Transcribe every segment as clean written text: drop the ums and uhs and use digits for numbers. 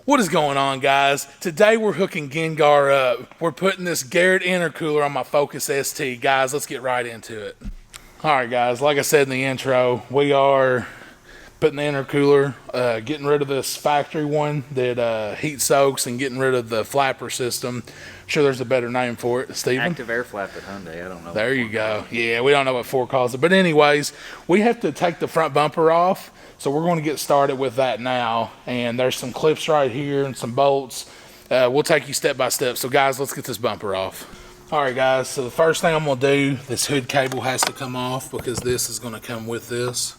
What is going on, guys? Today we're hooking Gengar up. We're putting this Garrett Intercooler on my Focus ST. Guys, let's get right into it. Alright guys, like I said in the intro, we are putting the intercooler, getting rid of this factory one that heat soaks and getting rid of the flapper system. I'm sure there's a better name for it, Steven. Active air flap at Hyundai, I don't know. There you go. Yeah, we don't know what Ford calls it. But anyways, we have to take the front bumper off. So we're going to get started with that now. And there's some clips right here and some bolts. We'll take you step by step. So guys, let's get this bumper off. All right, guys. So the first thing I'm going to do, this hood cable has to come off because this is going to come with this.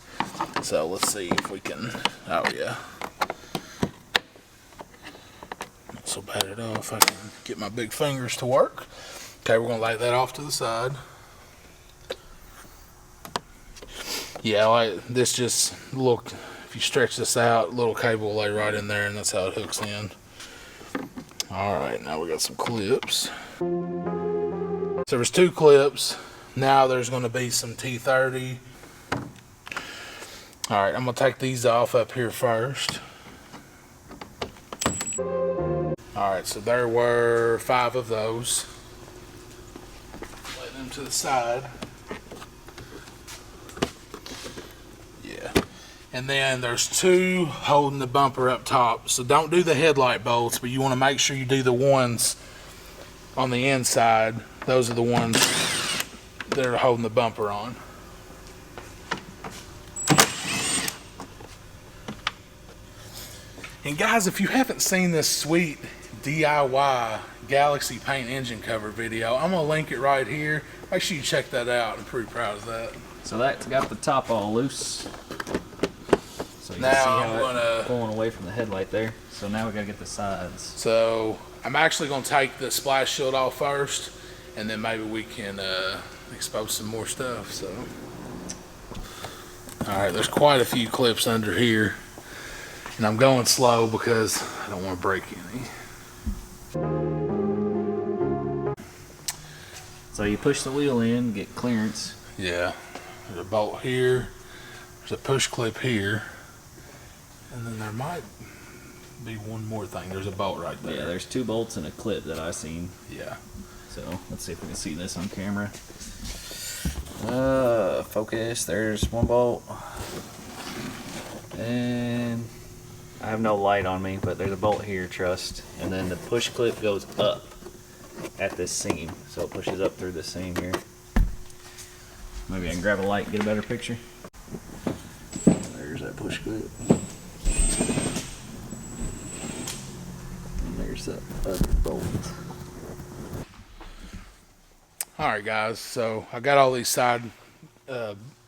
So let's see if we can, oh yeah. Not so bad at all if I can get my big fingers to work. Okay, we're going to lay that off to the side. Yeah, like this just, look, if you stretch this out, little cable will lay right in there and that's how it hooks in. Alright, now we got some clips. So there's two clips. Now there's going to be some T30. Alright, I'm going to take these off up here first. Alright, so there were 5 of those. Lay them to the side. And then there's 2 holding the bumper up top. So don't do the headlight bolts, but you want to make sure you do the ones on the inside. Those are the ones that are holding the bumper on. And guys, if you haven't seen this sweet DIY Galaxy paint engine cover video, I'm going to link it right here. Make sure you check that out. I'm pretty proud of that. So that's got the top all loose. So you now can see I'm how gonna pulling away from the headlight there. So now we gotta get the sides. So I'm actually gonna take the splash shield off first, and then maybe we can expose some more stuff. So, all right, there's quite a few clips under here, and I'm going slow because I don't want to break any. So you push the wheel in, get clearance. Yeah, there's a bolt here. There's a push clip here. And then there might be one more thing. There's a bolt right there. Yeah, there's 2 bolts and a clip that I seen. Yeah. So let's see if we can see this on camera. Focus. There's 1 bolt. And I have no light on me, but there's a bolt here, trust. And then the push clip goes up at this seam. So it pushes up through the seam here. Maybe I can grab a light and get a better picture. There's that push clip. That other bolt. All right, guys. So I got all these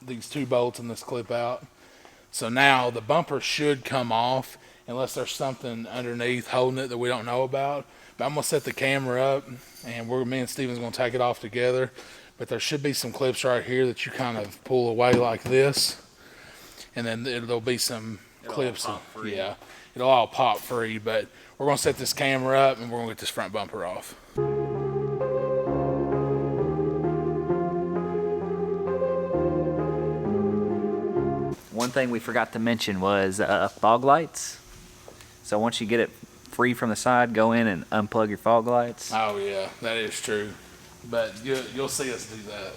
these 2 bolts and this clip out. So now the bumper should come off unless there's something underneath holding it that we don't know about. But I'm gonna set the camera up, and me and Steven's gonna take it off together. But there should be some clips right here that you kind of pull away like this, and then there'll be some clips. Yeah, it'll all pop free, but we're going to set this camera up and we're going to get this front bumper off. One thing we forgot to mention was fog lights. So once you get it free from the side, go in and unplug your fog lights. Oh yeah, that is true. But you'll see us do that.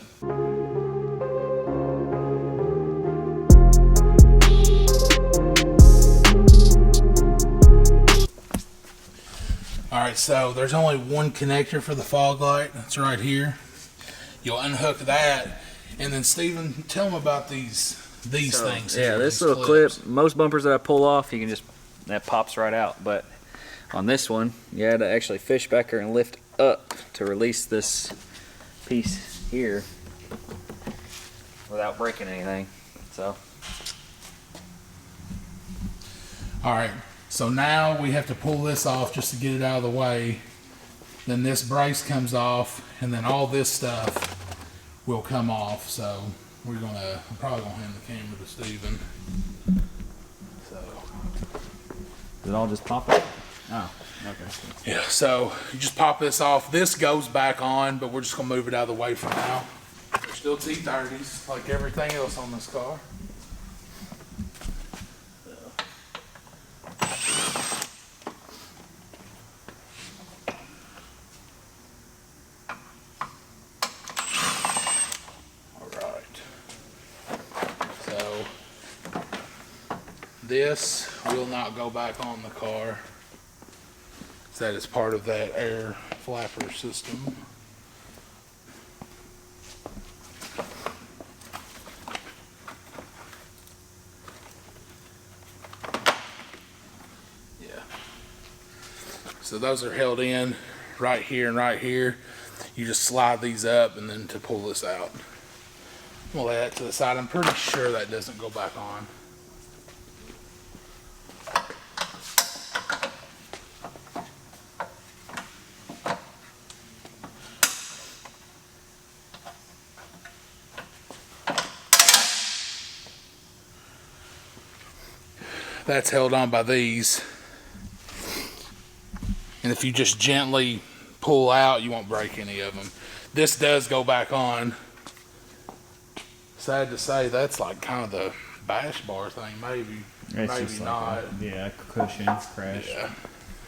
Alright, so there's only one connector for the fog light. It's right here. You'll unhook that, and then Steven, tell them about these things. Yeah, this little clips. clip, most bumpers that I pull off, you can just, that pops right out. But on this one, you had to actually fish back here and lift up to release this piece here without breaking anything. So. Alright. So now we have to pull this off just to get it out of the way. Then this brace comes off, and then all this stuff will come off. So I'm probably gonna hand the camera to Steven. So Does it all just pop up? Oh, okay. yeah, so you just pop this off. This goes back on, but we're just gonna move it out of the way for now. They're still T30s, like everything else on this car. This will not go back on the car. That is part of that air flapper system. Yeah. So those are held in right here and right here. You just slide these up and then to pull this out. I'm gonna lay that to the side. I'm pretty sure that doesn't go back on. That's held on by these. And if you just gently pull out, you won't break any of them. This does go back on. Sad to say, that's like kind of the bash bar thing, maybe. It's maybe just not. Like a cushion crash. Yeah.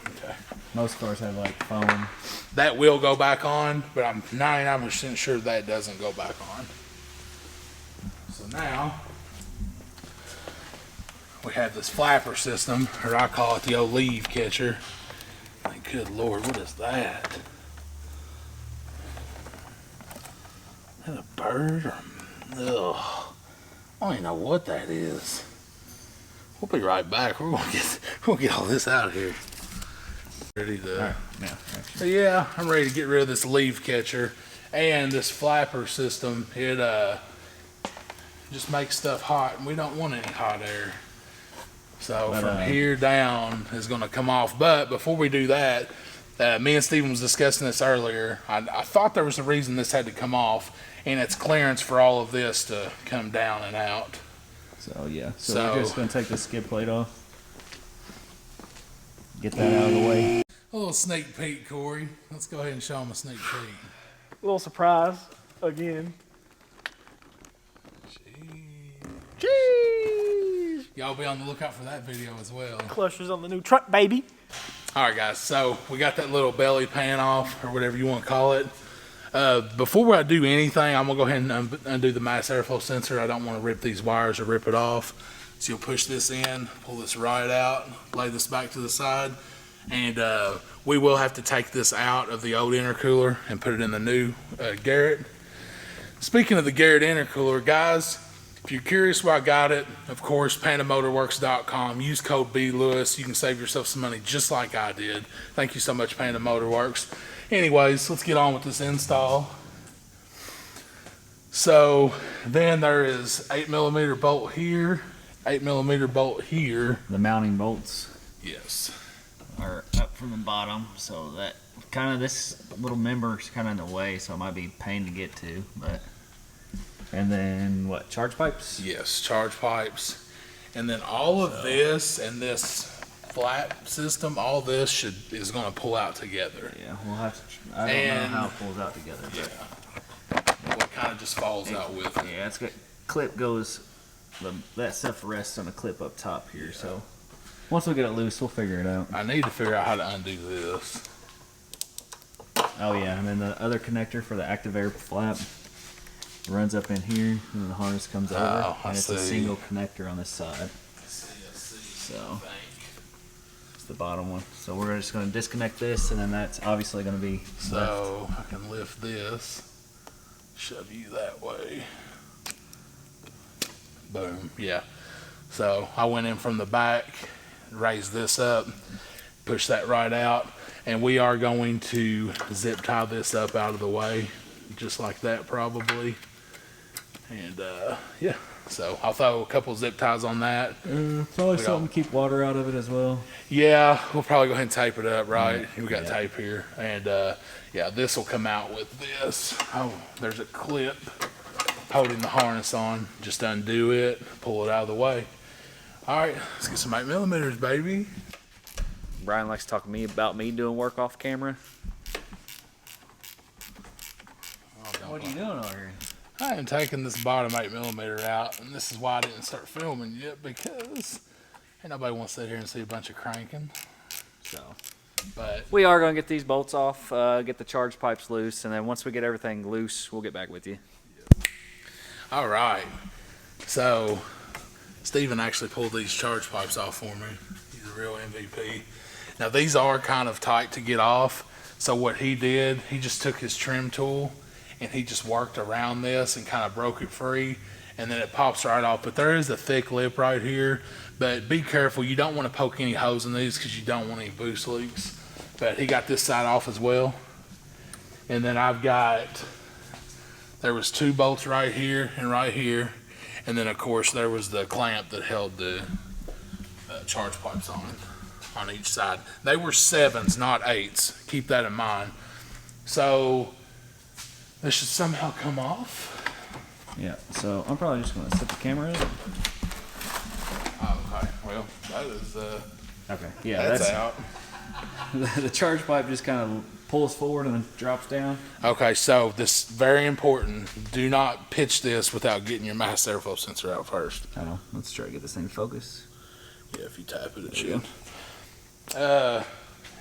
Okay. Most cars have like foam. That will go back on, but I'm 99% sure that doesn't go back on. So now we have this flapper system, or I call it the old leaf catcher. Like, good Lord, what is that? Is that a bird? Ugh. I don't even know what that is. We'll be right back. We're gonna get all this out of here. Ready to? All right, now, So yeah, I'm ready to get rid of this leaf catcher and this flapper system. It just makes stuff hot, and we don't want any hot air. So from here down is going to come off. But before we do that, me and Steven was discussing this earlier. I thought there was a reason this had to come off, and it's clearance for all of this to come down and out. So yeah, so we're just going to take the skid plate off. Get that out of the way. A little sneak peek, Corey. Let's go ahead and show them a sneak peek. A little surprise again. Jeez. Y'all be on the lookout for that video as well. Clusters on the new truck, baby. All right, guys. So we got that little belly pan off, or whatever you want to call it. Before I do anything, I'm gonna go ahead and undo the mass airflow sensor. I don't want to rip these wires or rip it off. So you'll push this in, pull this right out, lay this back to the side, and we will have to take this out of the old intercooler and put it in the new Garrett. Speaking of the Garrett Intercooler, guys, if you're curious where I got it, of course, pandamotorworks.com. Use code BLewis. You can save yourself some money just like I did. Thank you so much, Panda Motorworks. Anyways, let's get on with this install. So then there is 8mm bolt here, 8mm bolt here. The mounting bolts Yes. are up from the bottom, so that kind of this little member is kind of in the way, so it might be a pain to get to, but. And then what, charge pipes? Yes, charge pipes. And then all of this and this flap system, all this is going to pull out together. Yeah, we'll have to, I don't know how it pulls out together. But Well, it kind of just falls out with it. yeah, it's got, clip goes, that stuff rests on a clip up top here, so. Once we get it loose, we'll figure it out. I need to figure out how to undo this. Oh yeah, and then the other connector for the active air flap runs up in here, and then the harness comes over, I and it's a see. single connector on this side. So it's the bottom one. So we're just going to disconnect this, and then that's obviously going to be So I can lift this, shove you that way. Boom. Yeah. So I went in from the back, raised this up, push that right out, and we are going to zip tie this up out of the way, just like that probably. And yeah, so I'll throw a couple zip ties on that. probably something to keep water out of it as well. Yeah, we'll probably go ahead and tape it up, right? We got Yeah. tape here. And yeah, this will come out with this. Oh, there's a clip holding the harness on. Just undo it, pull it out of the way. All right, let's get some 8mm, baby. Brian likes to talk to me about me doing work off camera. What are you doing over here? I am taking this bottom 8mm out, and this is why I didn't start filming yet, because ain't nobody wants to sit here and see a bunch of cranking. So But we are going to get these bolts off, get the charge pipes loose, and then once we get everything loose, we'll get back with you. all right, so Steven actually pulled these charge pipes off for me. He's a real MVP. Now these are kind of tight to get off, so what he did, he just took his trim tool and he just worked around this and kind of broke it free, and then it pops right off. But there is a thick lip right here, but be careful, you don't want to poke any holes in these because you don't want any boost leaks. But he got this side off as well. And then there was 2 bolts right here and right here, and then of course there was the clamp that held the charge pipes on each side. They were 7s, not 8s. Keep that in mind. So this should somehow come off. Yeah, so I'm probably just going to set the camera up. Oh, okay, well, that is, Okay, yeah, that's out. The charge pipe just kind of pulls forward and then drops down. Okay, so this very important. Do not pitch this without getting your mass airflow sensor out first. I know. Let's try to get this thing focused. Yeah, if you tap it, it should.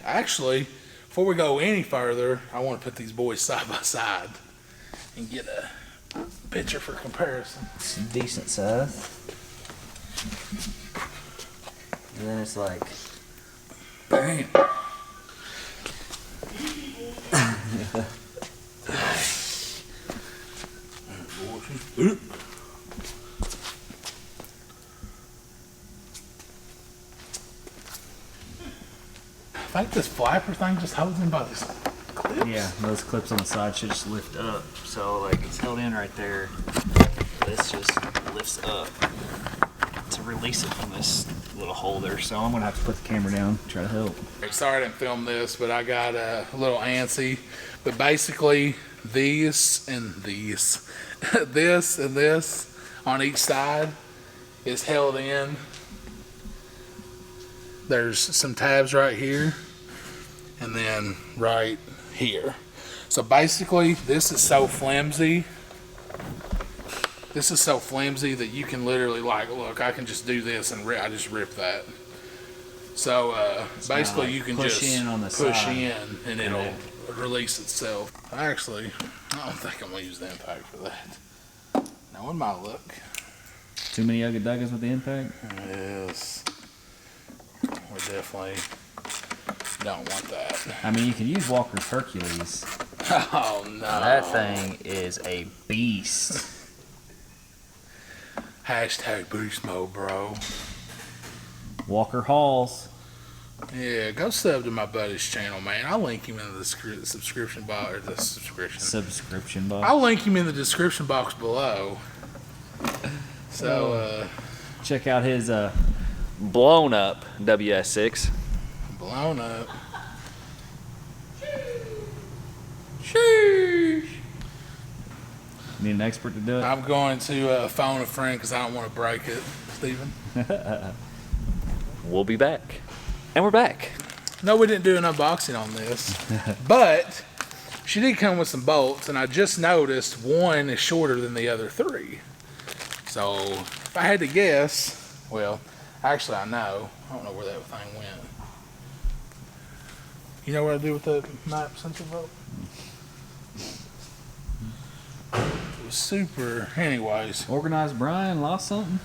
Actually, before we go any further, I want to put these boys side by side and get a picture for comparison. It's decent size. And then it's like, bam. I think this flapper thing just holds in by this clip. Yeah, those clips on the side should just lift up. So like it's held in right there. This just lifts up to release it from this little holder. So I'm gonna have to put the camera down, try to help. Sorry I didn't film this, but I got a little antsy. But basically, these and these, this and this on each side is held in. There's some tabs right here and then right here. So basically, this is so flimsy. This is so flimsy that you can literally, like, look, I can just do this and I just rip that. So basically, like you can push just in on the push side. in and it'll release itself. Actually, I don't think I'm gonna use the impact for that. Now, it might look. Too many Ugga Duggas with the impact? Yes. We definitely don't want that. I mean, you can use Walker's Hercules. Oh no. That thing is a beast. Hashtag boost mode, bro. Walker Halls. Yeah, go sub to my buddy's channel, man. I'll link him in the subscription box, or the Subscription box. I'll link him in the description box below. So, check out his blown up WS6. blown up. Sheesh. Need an expert to do it? I'm going to phone a friend because I don't want to break it, Steven. We'll be back. And we're back. No, we didn't do an unboxing on this, but she did come with some bolts, and I just noticed one is shorter than the other 3. So if I had to guess, well, actually I know. I don't know where that thing went. You know what I did with the map sensor bolt? It was super. Anyways, Organized Brian lost something?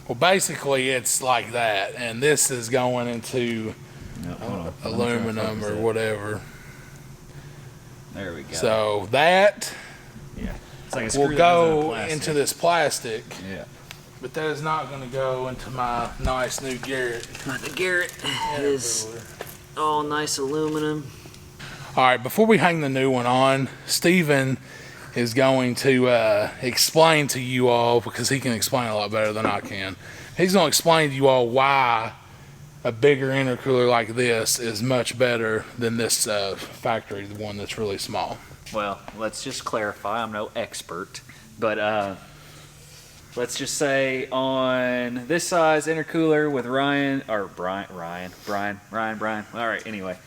well, basically it's like that, and this is going into No, hold on. aluminum or whatever. There we go. So that yeah, it's like a screw will that goes go plastic. into this plastic, Yeah. but that is not going to go into my nice new Garrett The Garrett is Intercooler. all nice aluminum. All right, before we hang the new one on, Steven is going to explain to you all, because he can explain a lot better than I can. He's going to explain to you all why a bigger intercooler like this is much better than this factory, the one that's really small. Well, let's just clarify. I'm no expert, but let's just say on this size intercooler with Brian. All right, anyway.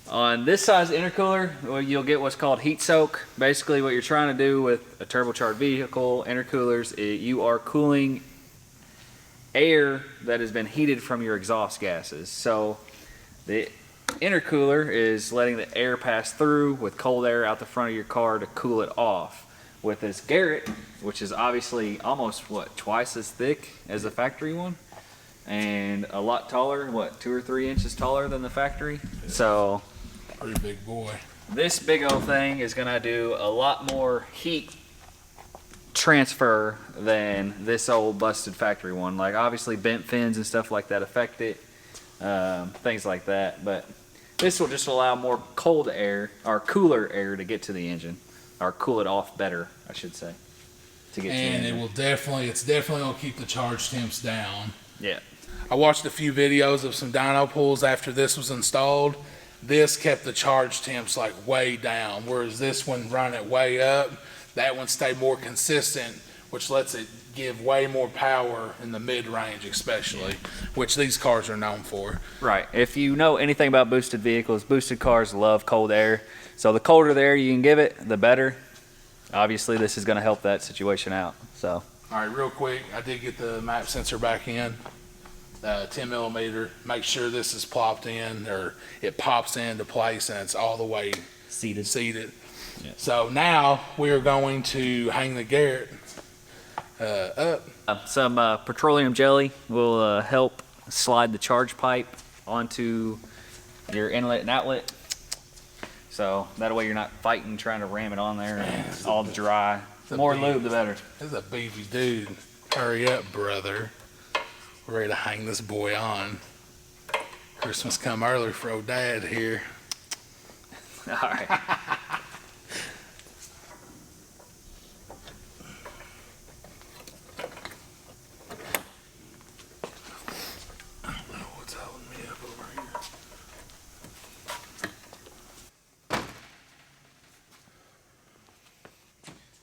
On this size intercooler, well, you'll get what's called heat soak. Basically, what you're trying to do with a turbocharged vehicle, intercoolers, you are cooling air that has been heated from your exhaust gases. So the intercooler is letting the air pass through with cold air out the front of your car to cool it off. with this Garrett, which is obviously almost, what, twice as thick as the factory one? And a lot taller, what, 2 or 3 inches taller than the factory? So, Pretty big boy. this big old thing is gonna do a lot more heat transfer than this old busted factory one. Like, obviously bent fins and stuff like that affect it, things like that, but this will just allow more cold air, or cooler air, to get to the engine, or cool it off better, I should say, to get to the And engine. it will definitely, it's definitely gonna keep the charge temps down. Yeah. I watched a few videos of some dyno pulls after this was installed. This kept the charge temps like way down, whereas this one run it way up. That one stayed more consistent, which lets it give way more power in the mid-range especially, which these cars are known for. Right. If you know anything about boosted vehicles, boosted cars love cold air. So the colder the air you can give it, the better. Obviously, this is going to help that situation out. So. All right, real quick, I did get the map sensor back in, 10 millimeter. Make sure this is plopped in, or it pops into place and it's all the way seated. Yeah. So now we are going to hang the Garrett up. Some petroleum jelly will help slide the charge pipe onto your inlet and outlet. So that way you're not fighting trying to ram it on there and it's all dry. The more lube, the better. This is a beefy dude. Hurry up, brother. We're ready to hang this boy on. Christmas come early for old dad here. All right. I don't know what's holding me up over here.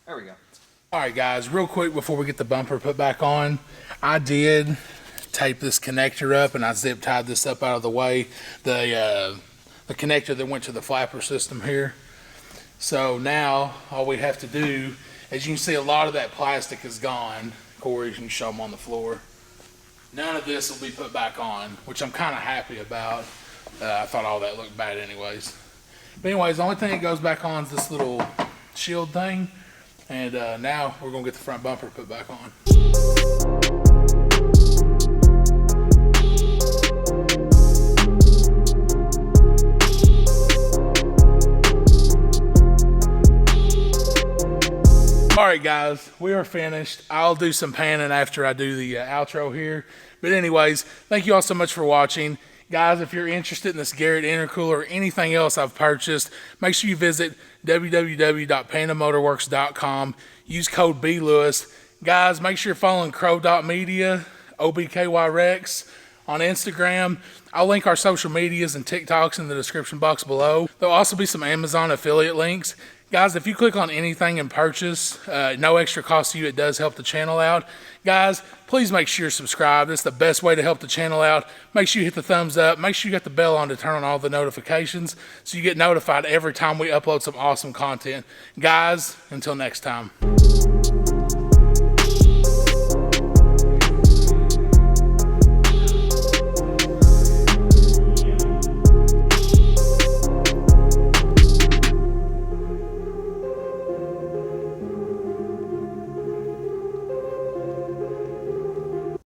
There we go. All right, guys, real quick before we get the bumper put back on, I did tape this connector up and I zip tied this up out of the way. The connector that went to the flapper system here. So now all we have to do, as you can see, a lot of that plastic is gone. Corey, you can show them on the floor. None of this will be put back on, which I'm kind of happy about. I thought all that looked bad anyways. But anyways, the only thing that goes back on is this little shield thing. And now we're gonna get the front bumper put back on. All right, guys, we are finished. I'll do some panning after I do the outro here. But anyways, thank you all so much for watching. Guys, if you're interested in this Garrett Intercooler or anything else I've purchased, make sure you visit www.pandamotorworks.com. Use code BLewis. Guys, make sure you're following crow.media, OBKYRex on Instagram. I'll link our social medias and TikToks in the description box below. There'll also be some Amazon affiliate links. Guys, if you click on anything and purchase, no extra cost to you, it does help the channel out. Guys, please make sure you're subscribed. It's the best way to help the channel out. Make sure you hit the thumbs up. Make sure you got the bell on to turn on all the notifications so you get notified every time we upload some awesome content. Guys, until next time.